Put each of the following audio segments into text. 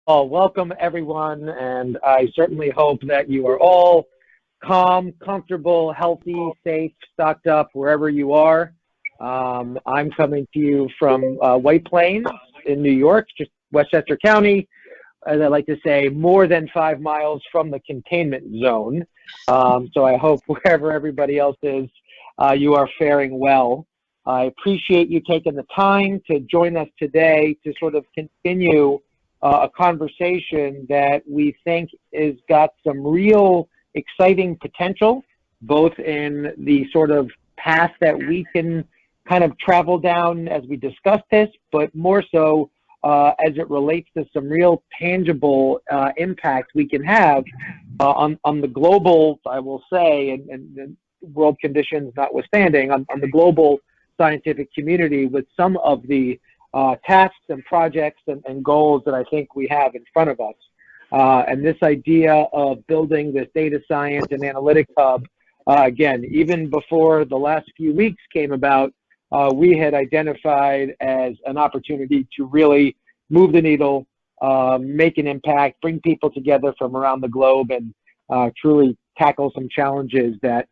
Well, welcome everyone, and I certainly hope that you are all calm, comfortable, healthy, safe, stocked up wherever you are. I'm coming to you from White Plains in New York, just Westchester County, as I like to say, more than 5 miles from the containment zone. So I hope wherever everybody else is, you are faring well. I appreciate you taking the time to join us today to sort of continue a conversation that we think has got some real exciting potential, both in the sort of path that we can kind of travel down as we discuss this, but more so as it relates to some real tangible impact we can have on the global, I will say, and world conditions notwithstanding, on the global scientific community with some of the tasks and projects and goals that I think we have in front of us. And this idea of building this data science and analytic hub, again, even before the last few weeks came about, we had identified as an opportunity to really move the needle, make an impact, bring people together from around the globe, and truly tackle some challenges that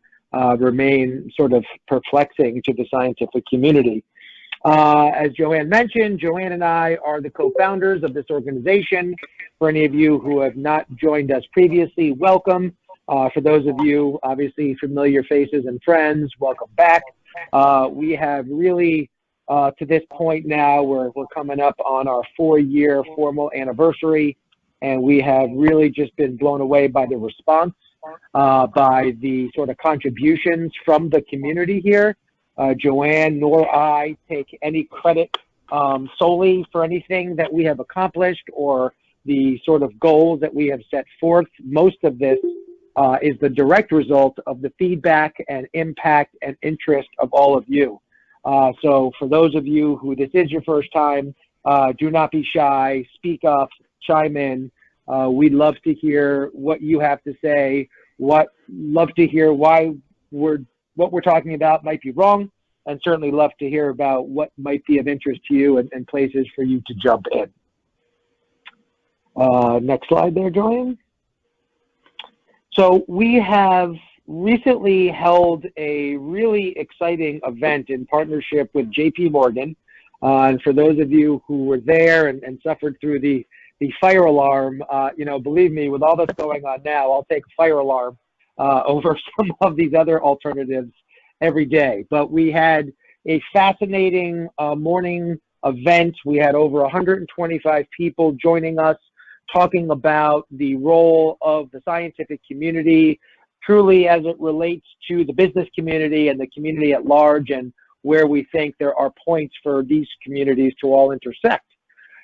remain sort of perplexing to the scientific community. As Joanne mentioned, Joanne and I are the co-founders of this organization. For any of you who have not joined us previously, welcome. For those of you, obviously familiar faces and friends, welcome back. We have really, to this point now, we're coming up on our 4-year formal anniversary, and we have really just been blown away by the response, by the sort of contributions from the community here. Joanne nor I take any credit solely for anything that we have accomplished or the sort of goals that we have set forth. Most of this is the direct result of the feedback and impact and interest of all of you. So for those of you who this is your first time, do not be shy, speak up, chime in. We'd love to hear what you have to say, love to hear why what we're talking about might be wrong, and certainly love to hear about what might be of interest to you and places for you to jump in. Next slide there, Joanne. So we have recently held a really exciting event in partnership with JP Morgan. And for those of you who were there and suffered through the fire alarm, you know, believe me, with all that's going on now, I'll take fire alarm over some of these other alternatives every day. But we had a fascinating morning event. We had over 125 people joining us, talking about the role of the scientific community, truly as it relates to the business community and the community at large, and where we think there are points for these communities to all intersect.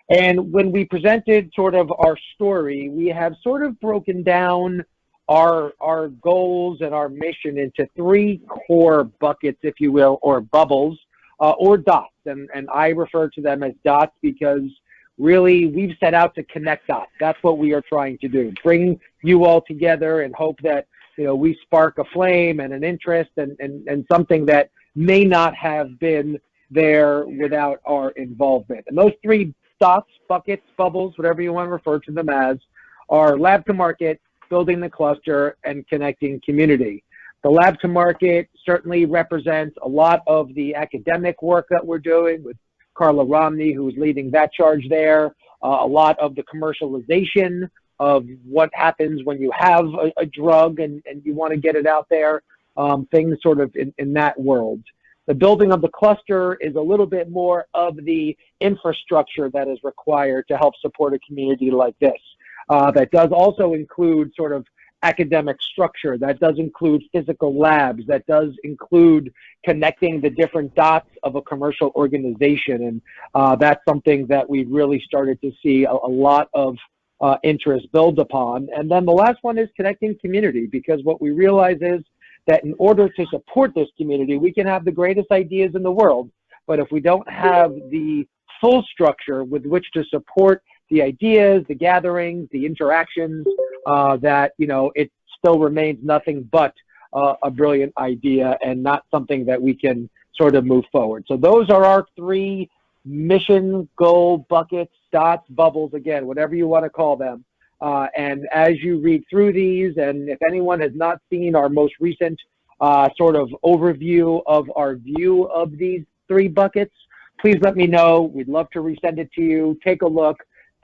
And when we presented sort of our story, we have sort of broken down our goals and our mission into 3 core buckets, if you will, or bubbles, or dots. And I refer to them as dots because really we've set out to connect dots. That's what we are trying to do. Bring you all together and hope that, you know, we spark a flame and an interest and something that may not have been there without our involvement. And those 3 dots, buckets, bubbles, whatever you want to refer to them as, are lab to market, building the cluster, and connecting community. The lab to market certainly represents a lot of the academic work that we're doing with Carla Romney, who's leading that charge there, a lot of the commercialization of what happens when you have a drug and you want to get it out there, things sort of in that world. The building of the cluster is a little bit more of the infrastructure that is required to help support a community like this. That does also include sort of academic structure, that does include physical labs, that does include connecting the different dots of a commercial organization. And that's something that we've really started to see a lot of interest build upon. And then the last one is connecting community, because what we realize is that in order to support this community, we can have the greatest ideas in the world, but if we don't have the full structure with which to support the ideas, the gatherings, the interactions, that, you know, it still remains nothing but a brilliant idea and not something that we can sort of move forward. So those are our 3 mission, goal, buckets, dots, bubbles, again, whatever you want to call them. And as you read through these, and if anyone has not seen our most recent sort of overview of our view of these 3 buckets, please let me know. We'd love to resend it to you. Take a look,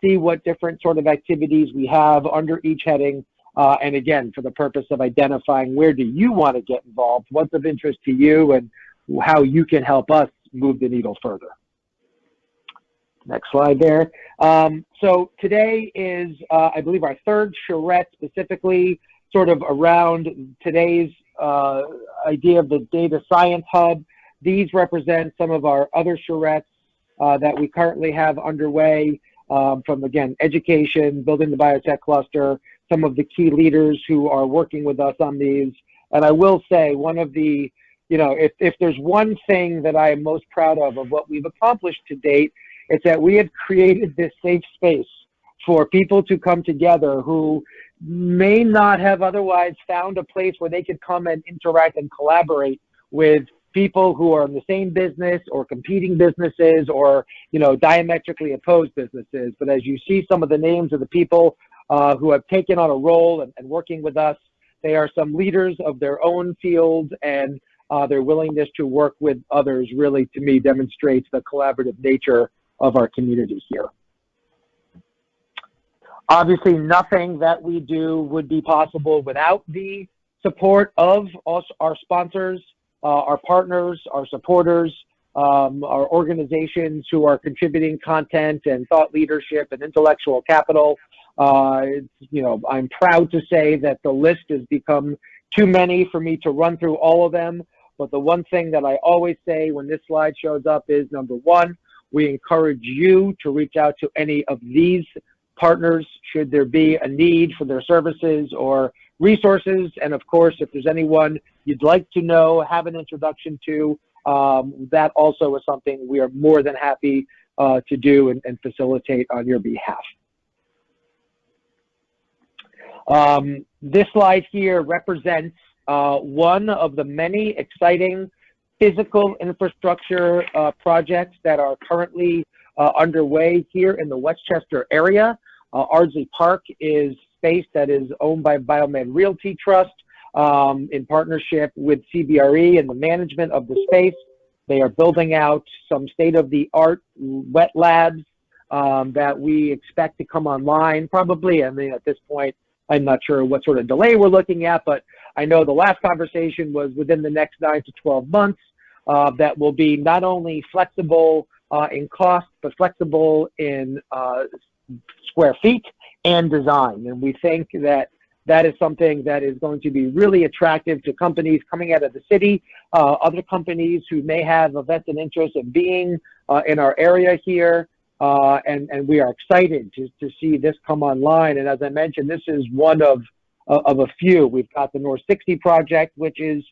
see what different sort of activities we have under each heading. And again, for the purpose of identifying where do you want to get involved, what's of interest to you, and how you can help us move the needle further. Next slide there. So today is, I believe, our 3rd charrette, specifically sort of around today's idea of the data science hub. These represent some of our other charrettes that we currently have underway from, again, education, building the biotech cluster, some of the key leaders who are working with us on these. And I will say, one of the, if there's one thing that I am most proud of what we've accomplished to date, it's that we have created this safe space for people to come together who may not have otherwise found a place where they could come and interact and collaborate with people who are in the same business or competing businesses or, diametrically opposed businesses. But as you see some of the names of the people who have taken on a role and working with us, they are some leaders of their own fields, and their willingness to work with others really, to me, demonstrates the collaborative nature of our community here. Obviously, nothing that we do would be possible without the support of us, our sponsors, our partners, our supporters, our organizations who are contributing content and thought leadership and intellectual capital. I'm proud to say that the list has become too many for me to run through all of them. But the one thing that I always say when this slide shows up is, number one, we encourage you to reach out to any of these partners should there be a need for their services or resources. And of course, if there's anyone you'd like to know, have an introduction to, that also is something we are more than happy to do and facilitate on your behalf. This slide here represents one of the many exciting physical infrastructure projects that are currently underway here in the Westchester area. Ardsley Park is space that is owned by Biomed Realty Trust in partnership with CBRE and the management of the space. They are building out some state-of-the-art wet labs that we expect to come online probably, at this point, I'm not sure what sort of delay we're looking at, but I know the last conversation was within the next 9 to 12 months that will be not only flexible in cost, but flexible in square feet and design. And we think that that is something that is going to be really attractive to companies coming out of the city, other companies who may have a vested interest in being in our area here. And we are excited to see this come online. And as I mentioned, this is one of a few. We've got the North 60 project, which is,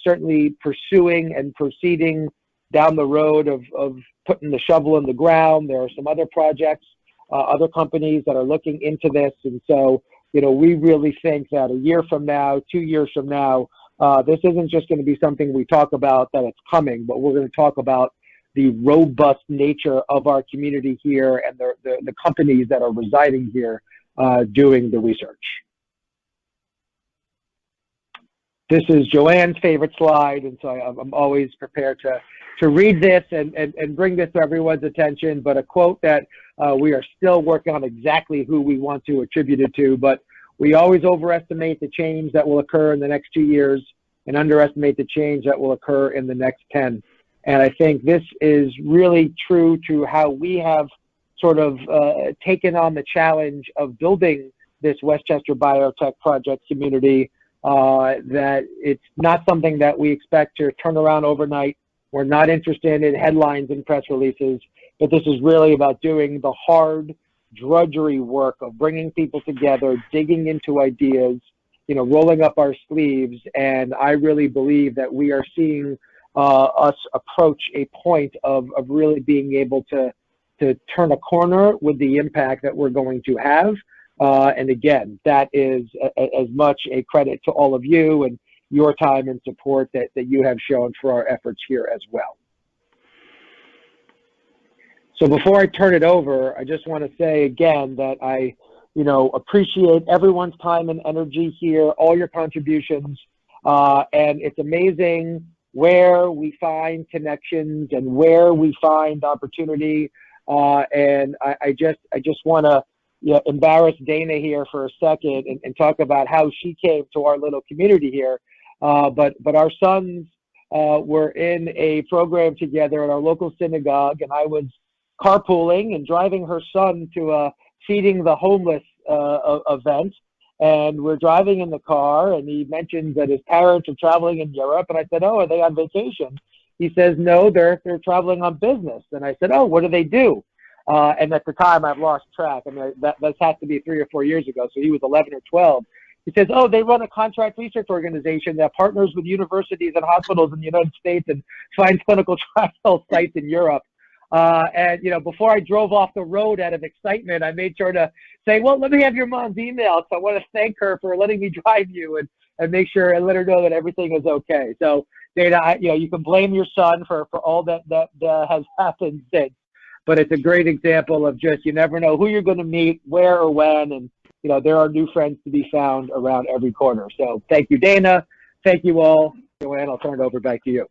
certainly pursuing and proceeding down the road of putting the shovel in the ground. There are some other projects, other companies that are looking into this. And so, we really think that a year from now, 2 years from now, this isn't just going to be something we talk about that it's coming, but we're going to talk about the robust nature of our community here and the companies that are residing here doing the research. This is Joanne's favorite slide, and so I'm always prepared to read this and bring this to everyone's attention, but a quote that we are still working on exactly who we want to attribute it to, but we always overestimate the change that will occur in the next 2 years and underestimate the change that will occur in the next 10. And I think this is really true to how we have sort of taken on the challenge of building this Westchester Biotech Project community, that it's not something that we expect to turn around overnight. We're not interested in headlines and press releases, but this is really about doing the hard drudgery work of bringing people together, digging into ideas, rolling up our sleeves. And I really believe that we are seeing us approach a point of really being able to turn a corner with the impact that we're going to have. And again, that is as much a credit to all of you and your time and support that you have shown for our efforts here as well. So before I turn it over, I just want to say again that I, appreciate everyone's time and energy here, all your contributions, and it's amazing where we find connections and where we find opportunity. And I just want to embarrass Dana here for a second and talk about how she came to our little community here. But our sons were in a program together at our local synagogue, and I was carpooling and driving her son to a feeding the homeless event. And we're driving in the car, and he mentions that his parents are traveling in Europe. And I said, "Oh, are they on vacation?" He says, "No, they're traveling on business." And I said, "Oh, what do they do?" And at the time, I've lost track. I mean, that has to be 3 or 4 years ago. So he was 11 or 12. He says, "Oh, they run a contract research organization that partners with universities and hospitals in the United States and finds clinical trial sites in Europe." And before I drove off the road out of excitement, I made sure to say, "Well, let me have your mom's email." So I want to thank her for letting me drive you and make sure and let her know that everything is okay. So Dana, you can blame your son for all that has happened since, but it's a great example of just, you never know who you're going to meet, where or when, and there are new friends to be found around every corner. So thank you, Dana. Thank you all. Joanne, I'll turn it over back to you.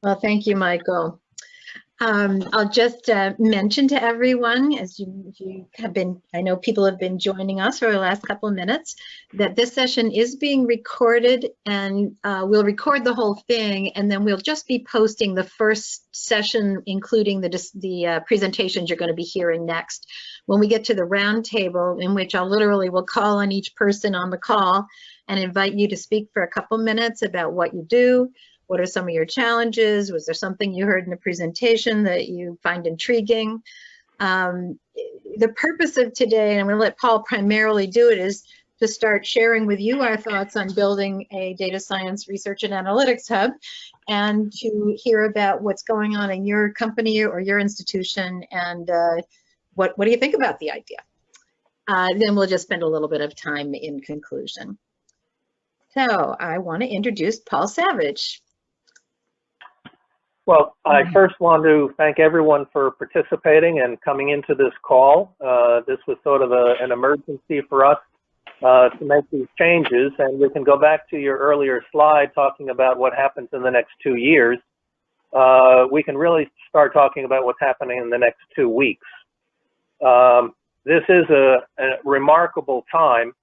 Well, thank you, Michael. I'll just mention to everyone, as you have been, I know people have been joining us for the last couple of minutes, that this session is being recorded, and we'll record the whole thing, and then we'll just be posting the first session, including the presentations you're going to be hearing next. When we get to the round table, in which I'll literally will call on each person on the call and invite you to speak for a couple minutes about what you do. What are some of your challenges? Was there something you heard in the presentation that you find intriguing? The purpose of today, and I'm going to let Paul primarily do it, is to start sharing with you our thoughts on building a data science research and analytics hub, and to hear about what's going on in your company or your institution, and what do you think about the idea? Then we'll just spend a little bit of time in conclusion. So I want to introduce Paul Savage. Well, I first want to thank everyone for participating and coming into this call. This was sort of an emergency for us to make these changes, and we can go back to your earlier slide talking about what happens in the next 2 years. We can really start talking about what's happening in the next 2 weeks. This is a remarkable time,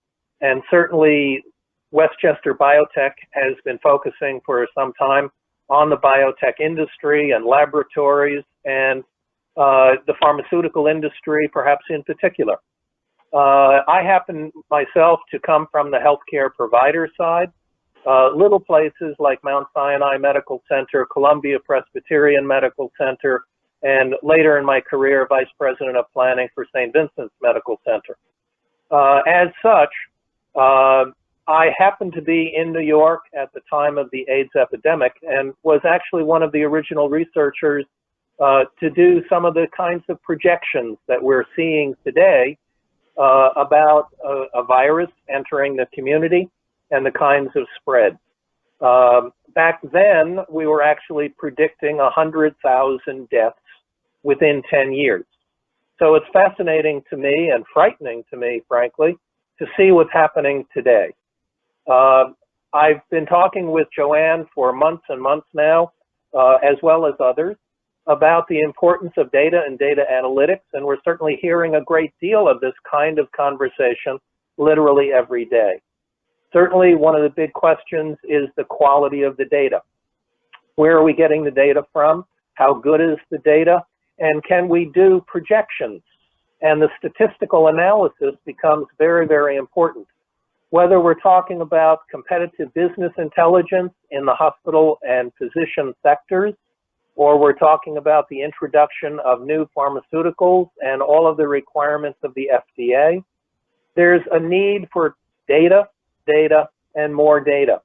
and certainly Westchester Biotech has been focusing for some time on the biotech industry and laboratories and the pharmaceutical industry, perhaps in particular. I happen myself to come from the healthcare provider side. Little places like Mount Sinai Medical Center, Columbia Presbyterian Medical Center, and later in my career, Vice President of Planning for St. Vincent's Medical Center. As such, I happened to be in New York at the time of the AIDS epidemic and was actually one of the original researchers to do some of the kinds of projections that we're seeing today about a virus entering the community and the kinds of spread. Back then, we were actually predicting 100,000 deaths within 10 years. So it's fascinating to me and frightening to me, frankly, to see what's happening today. I've been talking with Joanne for months and months now, as well as others, about the importance of data and data analytics, and we're certainly hearing a great deal of this kind of conversation literally every day. Certainly one of the big questions is the quality of the data. Where are we getting the data from? How good is the data? And can we do projections? And the statistical analysis becomes very, very important. Whether we're talking about competitive business intelligence in the hospital and physician sectors, or we're talking about the introduction of new pharmaceuticals and all of the requirements of the FDA, there's a need for data, and more data.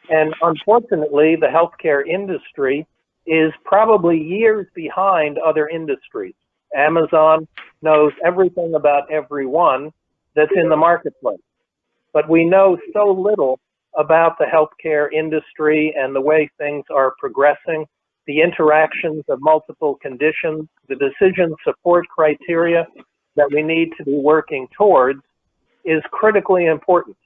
And unfortunately, the healthcare industry is probably years behind other industries. Amazon knows everything about everyone that's in the marketplace. But we know so little about the healthcare industry and the way things are progressing, the interactions of multiple conditions, the decision support criteria that we need to be working towards is critically important.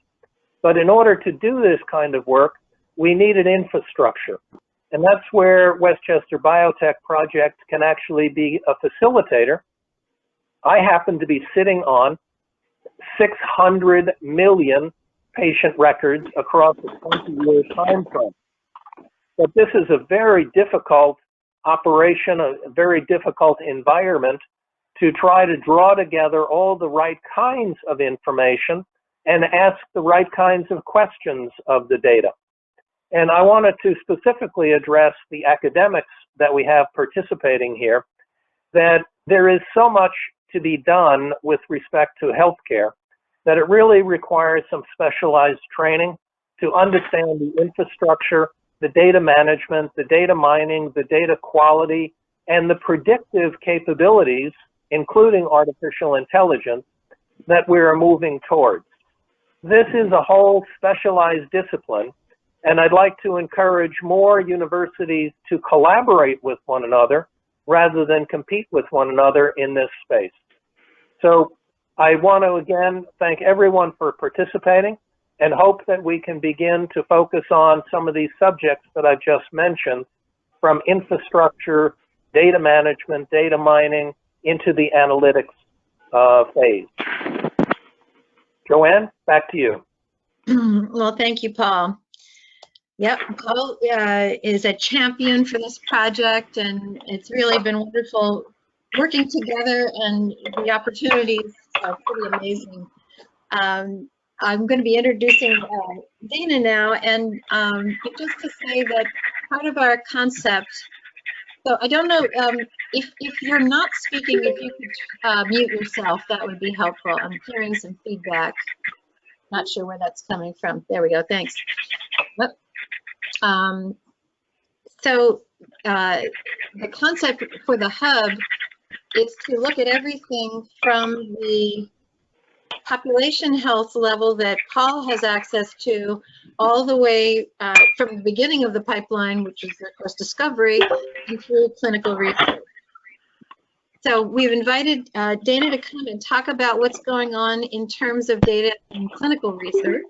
But in order to do this kind of work, we need an infrastructure. And that's where Westchester Biotech Project can actually be a facilitator. I happen to be sitting on 600 million patient records across a 20-year time frame. But this is a very difficult operation, a very difficult environment to try to draw together all the right kinds of information and ask the right kinds of questions of the data. And I wanted to specifically address the academics that we have participating here, that there is so much to be done with respect to healthcare that it really requires some specialized training to understand the infrastructure, the data management, the data mining, the data quality, and the predictive capabilities, including artificial intelligence, that we are moving towards. This is a whole specialized discipline, and I'd like to encourage more universities to collaborate with one another rather than compete with one another in this space. So I want to again thank everyone for participating and hope that we can begin to focus on some of these subjects that I've just mentioned, from infrastructure, data management, data mining, into the analytics phase. Joanne, back to you. Well, thank you, Paul. Yep, Paul is a champion for this project, and it's really been wonderful working together, and the opportunities are pretty amazing. I'm going to be introducing Dana now, and just to say that part of our concept, so I don't know if you're not speaking, if you could mute yourself, that would be helpful. I'm hearing some feedback. Not sure where that's coming from. There we go, thanks. Yep. So the concept for the hub is to look at everything from the population health level that Paul has access to, all the way from the beginning of the pipeline, which is, of course, discovery, and through clinical research. So we've invited Dana to come and talk about what's going on in terms of data and clinical research.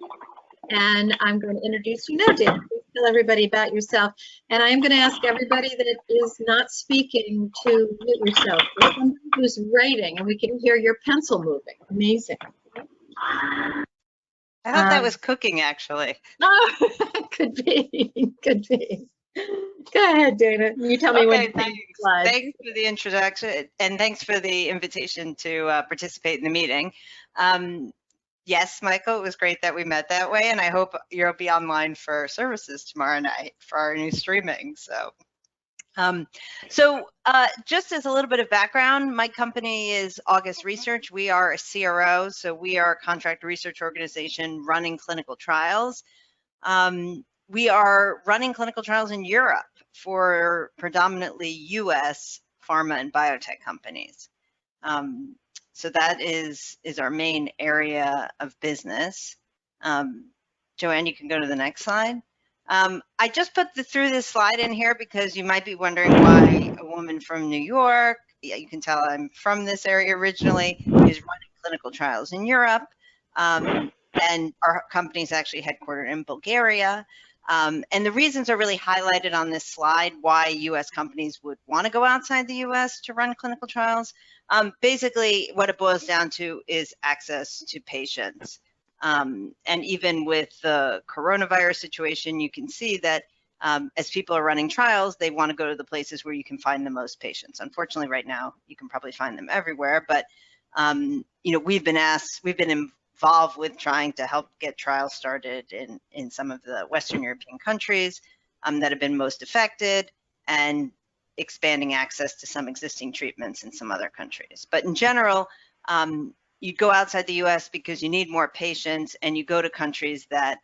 And I'm going to introduce you now, Dana. Please tell everybody about yourself. And I am going to ask everybody that is not speaking to mute yourself. There's someone who's writing, and we can hear your pencil moving. Amazing. I thought that was cooking, actually. Oh, could be, could be. Go ahead, Dana. You tell me when. Thanks for the introduction, and thanks for the invitation to participate in the meeting. Yes, Michael, it was great that we met that way, and I hope you'll be online for services tomorrow night for our new streaming. So, just as a little bit of background, my company is AugustResearch. We are a CRO, so we are a contract research organization running clinical trials. We are running clinical trials in Europe for predominantly US pharma and biotech companies. So that is our main area of business. Joanne, you can go to the next slide. I just put through this slide in here because you might be wondering why a woman from New York, yeah, you can tell I'm from this area originally, is running clinical trials in Europe. And our company is actually headquartered in Bulgaria. And the reasons are really highlighted on this slide why US companies would want to go outside the US to run clinical trials. Basically, what it boils down to is access to patients. And even with the coronavirus situation, you can see that as people are running trials, they want to go to the places where you can find the most patients. Unfortunately, right now, you can probably find them everywhere. But you know, we've been involved with trying to help get trials started in some of the Western European countries that have been most affected, and expanding access to some existing treatments in some other countries. But in general, you go outside the US because you need more patients, and you go to countries that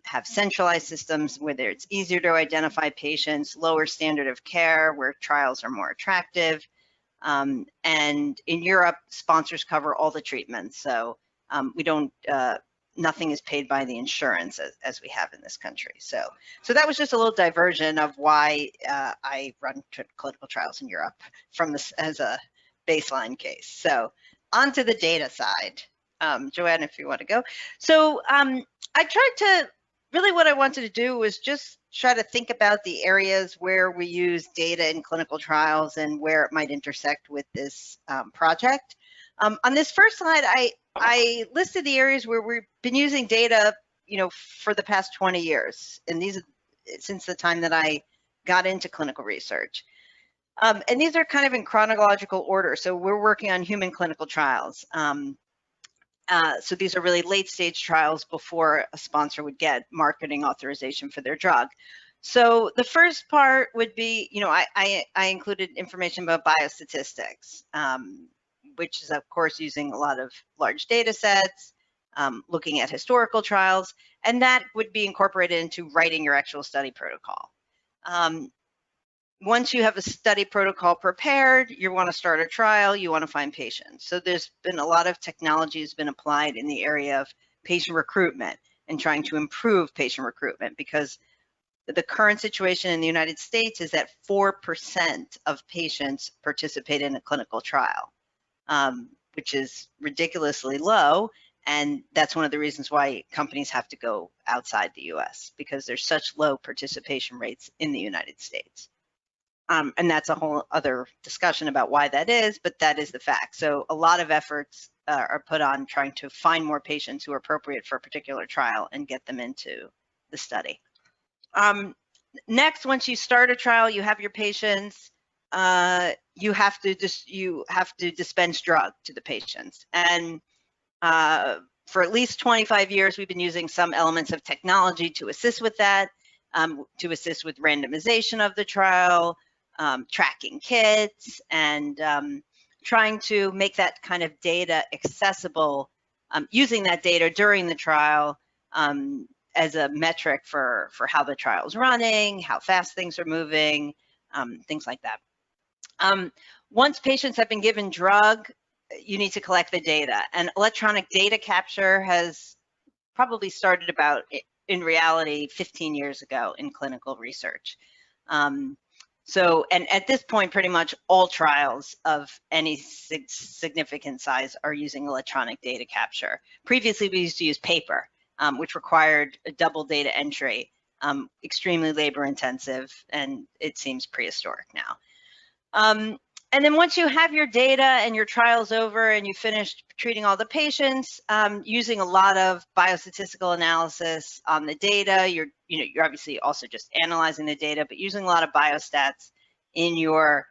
have centralized systems where it's easier to identify patients, lower standard of care, where trials are more attractive. And in Europe, sponsors cover all the treatments. So we don't nothing is paid by the insurance as we have in this country. So that was just a little diversion of why I run clinical trials in Europe from this as a baseline case. So onto the data side. Joanne, if you want to go. So I tried to, really what I wanted to do was just try to think about the areas where we use data in clinical trials and where it might intersect with this project. On this first slide, I listed the areas where we've been using data, for the past 20 years, and these since the time that I got into clinical research. And these are kind of in chronological order. So we're working on human clinical trials. So these are really late stage trials before a sponsor would get marketing authorization for their drug. So the first part would be, I included information about biostatistics, which is of course using a lot of large data sets, looking at historical trials, and that would be incorporated into writing your actual study protocol. Once you have a study protocol prepared, you want to start a trial, you want to find patients. So there's been a lot of technology has been applied in the area of patient recruitment and trying to improve patient recruitment, because the current situation in the United States is that 4% of patients participate in a clinical trial, which is ridiculously low. And that's one of the reasons why companies have to go outside the US, because there's such low participation rates in the United States. And that's a whole other discussion about why that is, but that is the fact. So a lot of efforts are put on trying to find more patients who are appropriate for a particular trial and get them into the study. Next, once you start a trial, you have your patients, you have to dispense drug to the patients. And for at least 25 years, we've been using some elements of technology to assist with that, to assist with randomization of the trial, tracking kits, and trying to make that kind of data accessible, using that data during the trial as a metric for how the trial is running, how fast things are moving, things like that. Once patients have been given drug, you need to collect the data, and electronic data capture has probably started about, in reality, 15 years ago in clinical research. And at this point, pretty much all trials of any significant size are using electronic data capture. Previously, we used to use paper, which required a double data entry, extremely labor intensive, and it seems prehistoric now. And then once you have your data and your trial's over and you finished treating all the patients, using a lot of biostatistical analysis on the data, you're obviously also just analyzing the data, but using a lot of biostats in your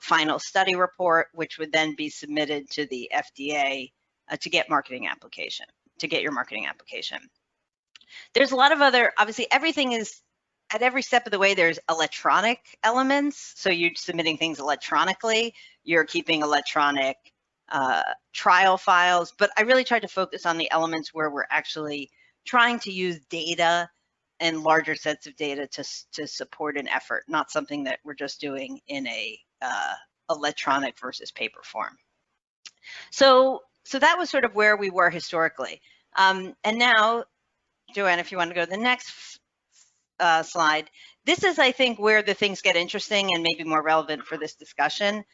final study report, which would then be submitted to the FDA to get your marketing application. There's a lot of other, obviously everything is, at every step of the way, there's electronic elements. So you're submitting things electronically, you're keeping electronic trial files, but I really tried to focus on the elements where we're actually trying to use data and larger sets of data to support an effort, not something that we're just doing in a electronic versus paper form. So that was sort of where we were historically. And now, Joanne, if you want to go to the next slide. This is, I think, where the things get interesting and maybe more relevant for this discussion.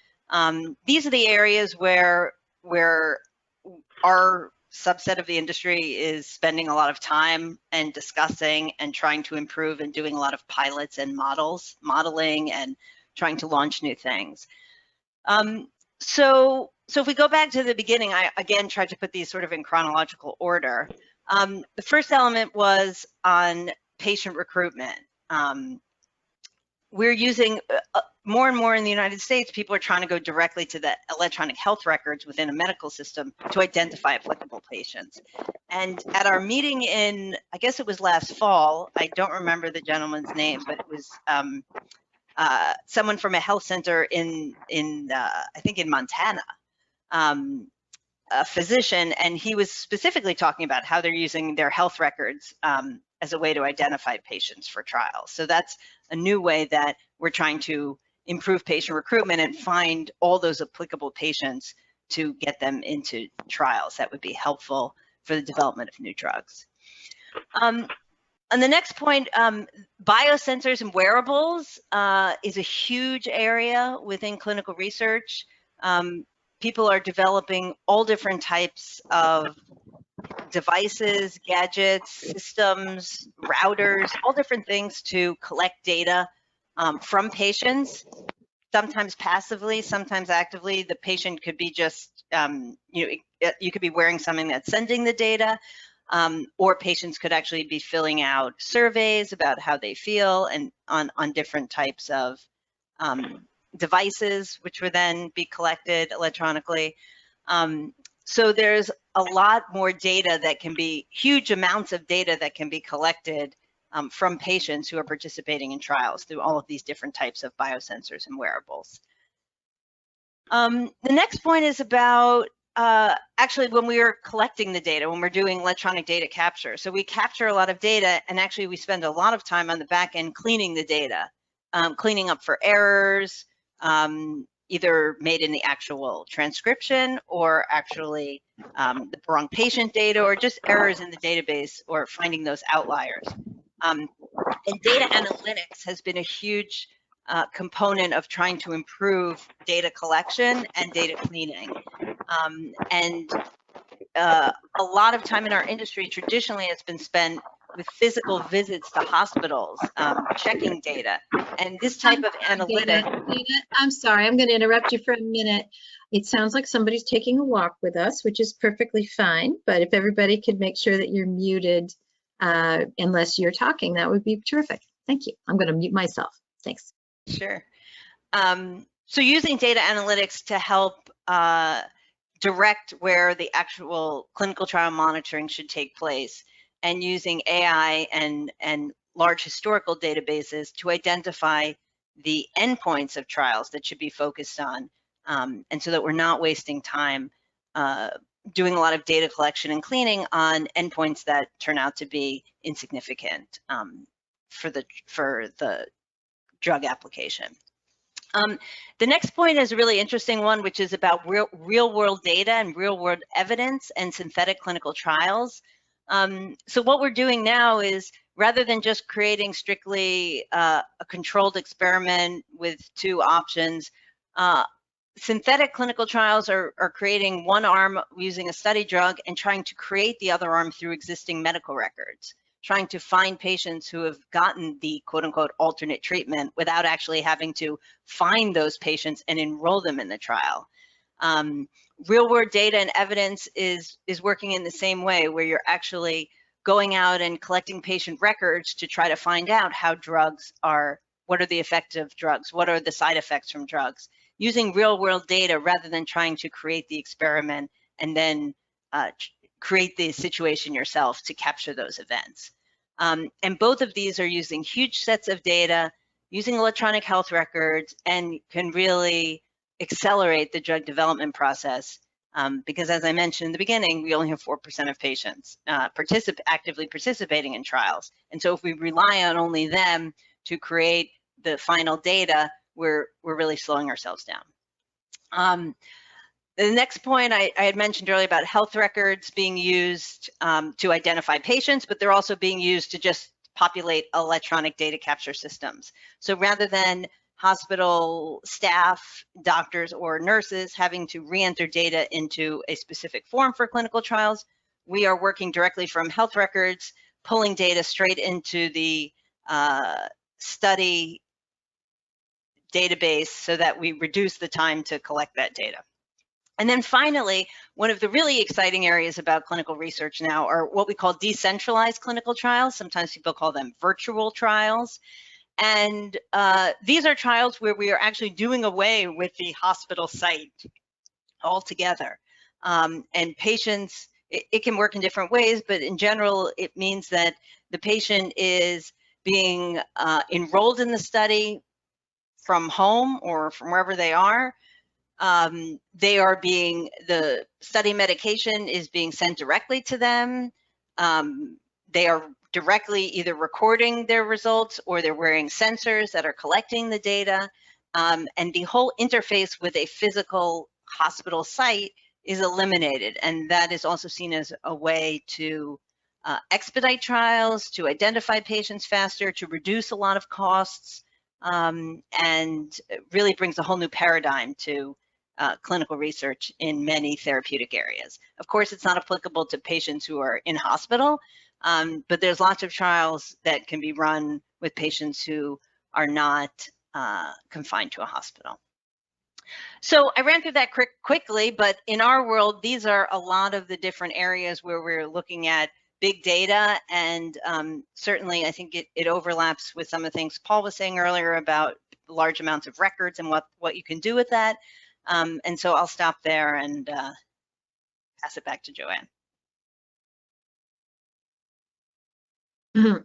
These are the areas where our subset of the industry is spending a lot of time and discussing and trying to improve and doing a lot of pilots and modeling and trying to launch new things. So if we go back to the beginning, I again tried to put these sort of in chronological order. The first element was on patient recruitment. We're using more and more in the United States, people are trying to go directly to the electronic health records within a medical system to identify applicable patients. And at our meeting in, I guess it was last fall, I don't remember the gentleman's name, but it was someone from a health center in I think in Montana, a physician, and he was specifically talking about how they're using their health records as a way to identify patients for trials. So that's a new way that we're trying to improve patient recruitment and find all those applicable patients to get them into trials. That would be helpful for the development of new drugs. On the next point, biosensors and wearables is a huge area within clinical research. People are developing all different types of devices, gadgets, systems, routers, all different things to collect data from patients, sometimes passively, sometimes actively. The patient could be just, you could be wearing something that's sending the data, or patients could actually be filling out surveys about how they feel and on different types of devices, which would then be collected electronically. So there's a lot more data that can be, huge amounts of data that can be collected from patients who are participating in trials through all of these different types of biosensors and wearables. The next point is about actually when we are collecting the data, when we're doing electronic data capture. So we capture a lot of data, and actually we spend a lot of time on the back end cleaning the data, cleaning up for errors, either made in the actual transcription or actually the wrong patient data, or just errors in the database, or finding those outliers. And data analytics has been a huge component of trying to improve data collection and data cleaning. And a lot of time in our industry traditionally has been spent with physical visits to hospitals, checking data. And this type of analytic. Dana, I'm sorry, I'm going to interrupt you for a minute. It sounds like somebody's taking a walk with us, which is perfectly fine. But if everybody could make sure that you're muted unless you're talking, that would be terrific. Thank you. I'm going to mute myself. Thanks. Sure. So using data analytics to help direct where the actual clinical trial monitoring should take place, and using AI and large historical databases to identify the endpoints of trials that should be focused on, and so that we're not wasting time doing a lot of data collection and cleaning on endpoints that turn out to be insignificant for the drug application. The next point is a really interesting one, which is about real world data and real world evidence and synthetic clinical trials. So what we're doing now is, rather than just creating strictly a controlled experiment with two options, synthetic clinical trials are creating one arm using a study drug and trying to create the other arm through existing medical records, trying to find patients who have gotten the quote unquote alternate treatment without actually having to find those patients and enroll them in the trial. Real world data and evidence is working in the same way, where you're actually going out and collecting patient records to try to find out how drugs are, what are the effective drugs, what are the side effects from drugs, using real world data rather than trying to create the experiment and then create the situation yourself to capture those events. And both of these are using huge sets of data, using electronic health records, and can really accelerate the drug development process, because as I mentioned in the beginning, we only have 4% of patients actively participating in trials. And so if we rely on only them to create the final data, we're really slowing ourselves down. The next point I had mentioned earlier about health records being used to identify patients, but they're also being used to just populate electronic data capture systems. So rather than hospital staff, doctors, or nurses having to re-enter data into a specific form for clinical trials, we are working directly from health records, pulling data straight into the study database so that we reduce the time to collect that data. And then finally, one of the really exciting areas about clinical research now are what we call decentralized clinical trials. Sometimes people call them virtual trials. And these are trials where we are actually doing away with the hospital site altogether. And patients, it can work in different ways, but in general, it means that the patient is being enrolled in the study from home or from wherever they are. The study medication is being sent directly to them. They are directly either recording their results, or they're wearing sensors that are collecting the data. And the whole interface with a physical hospital site is eliminated. And that is also seen as a way to expedite trials, to identify patients faster, to reduce a lot of costs, and really brings a whole new paradigm to clinical research in many therapeutic areas. Of course, it's not applicable to patients who are in hospital, but there's lots of trials that can be run with patients who are not confined to a hospital. So I ran through that quickly, but in our world, these are a lot of the different areas where we're looking at big data, and certainly I think it overlaps with some of the things Paul was saying earlier about large amounts of records and what you can do with that. And so I'll stop there and pass it back to Joanne.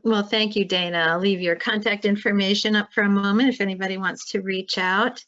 Well, thank you, Dana. I'll leave your contact information up for a moment if anybody wants to reach out.